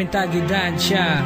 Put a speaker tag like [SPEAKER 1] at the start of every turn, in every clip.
[SPEAKER 1] Pentagidan siya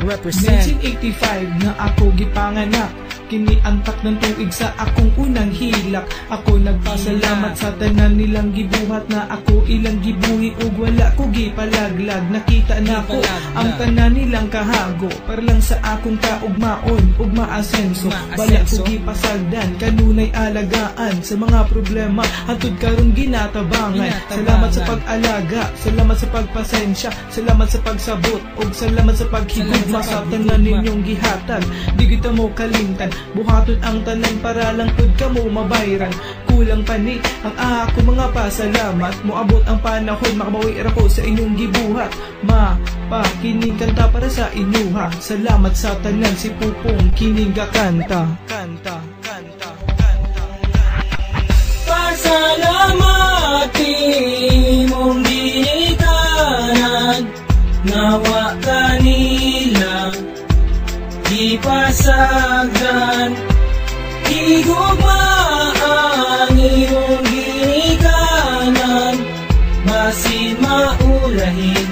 [SPEAKER 1] represent
[SPEAKER 2] 1985 na ako gipanganak, kiniantak ng tuig sa akong unang hilak. Ako nagpasalamat sa tanan nilang gibuhat, na ako ilang gibuhi ug wala ko gipalaglag. Nakita na ko ang tanan nilang kahago, para lang sa akong kaugmaon ug maasenso. Wala ko gipasagdan, kanunay alagaan sa mga problema hantud karon ginatabangan. Salamat sa pag-alaga, salamat sa pagpasensya, salamat sa pagsabot ug salamat sa paghigugma sa tanan ninyong gihatag. Di kita mo kalimtan, buhaton ang tanan para lang pud kamo mabayran. Kulang pa ni ang ako mga pasalamat, moabot ang panahon makabawi ra ko sa inyong gibuhat. Mapakining kanta para sa inyuha, salamat sa tanan si Pupong kining kanta.
[SPEAKER 3] Pasalamat imong ginikanan, nawa kanila ipasagdan. Higugma ang iyong ginikanan, basin maulahin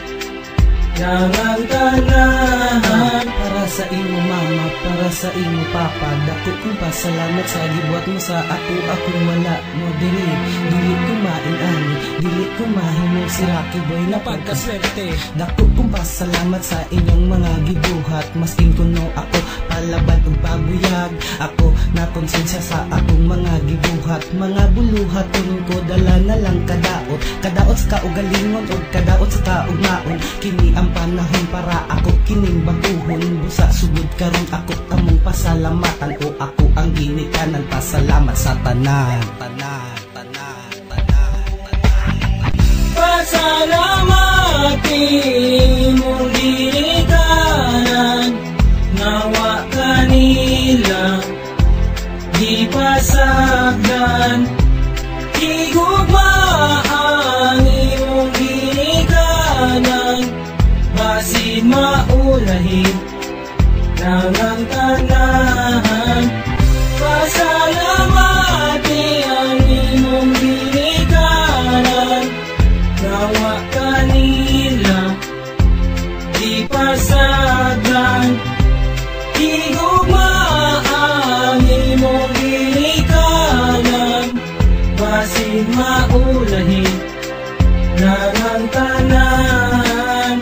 [SPEAKER 3] ng ang tanahan.
[SPEAKER 4] Para sa imo mama, para sa imo papa, dako kong pasalamat sa gibuhat mo sa akong wala mo dili. Dili ko mainani, dili ko mahimo si Rocky Boy na
[SPEAKER 1] pagkaswerte.
[SPEAKER 4] Dako kong pasalamat sa inyong mga gibuhat, maskin kuno ako palaban ug pabuyag. Ako na konsensya sa akong mga gibuhat, mga buluhaton ko dala na lang kadaot. Kadaot sa kaugalingon ug kadaot sa kaugmaon. Kini ang panahon para ako kining baguhon. Busa sugod karon ako kamong pasalamatan, o ako ang ginikanan. Pasalamat sa tanan.
[SPEAKER 3] Pasalamat imong ginikanan, nawa kanila ipasagdan. Higugma ang iyong ginikanan, basin maulahin ng ang tanahan. Pasalamat ang imong ginikanan, nawa kanila ipasagdan. Higugma ang imong ginikanan, basin maulahin ng ang tanan.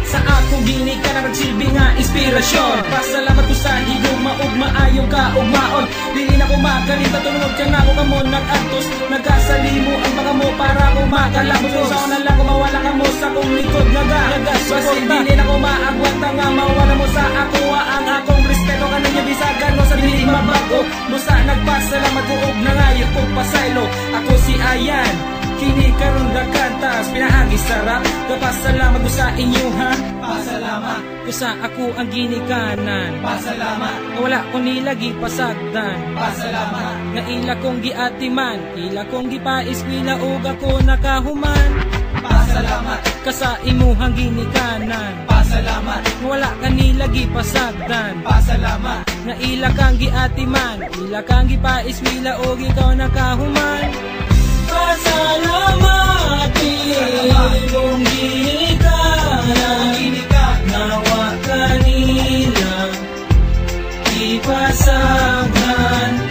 [SPEAKER 2] Sa akong ginikanan nagsilbi nga inspirasyon, pasalamat ko sa higugma ug maayong kaugmaon. Dili na ko magalita, tulunod ka na ko kamo nag-atos. Nagasalimo ang mga mo para ko makalabot. Kung saan na lang ko mawala ka mo sa kong likod Basin dili na ko maagwat nga mawala mo sa ako. Ang akong respeto ka ninyo bisagan mo sa dili mabago. Musa nagpasalamat ko ug nangayo kong pasaylo. Ako si Ayan, kini karon gakantas pinaagi sarap. Kapasalamat ko sa inyo ha.
[SPEAKER 1] Pasalamat ko sa ako ang ginikanan.
[SPEAKER 2] Pasalamat
[SPEAKER 1] Wala ko nilagi pasagdan.
[SPEAKER 2] Pasalamat
[SPEAKER 1] Nga ila kong giatiman, ila kong gipaiskwila ug ako nakahuman.
[SPEAKER 2] Pasalamat
[SPEAKER 1] Kasa imuhang ginikanan.
[SPEAKER 2] Pasalamat
[SPEAKER 1] Wala ka nilagi pasagdan.
[SPEAKER 2] Pasalamat
[SPEAKER 1] Nga ila kang giatiman, ila kang gipaiskwila ug ikaw nakahuman.
[SPEAKER 3] Pasalamat imong ginikanan, nawa kanila ipasagdan.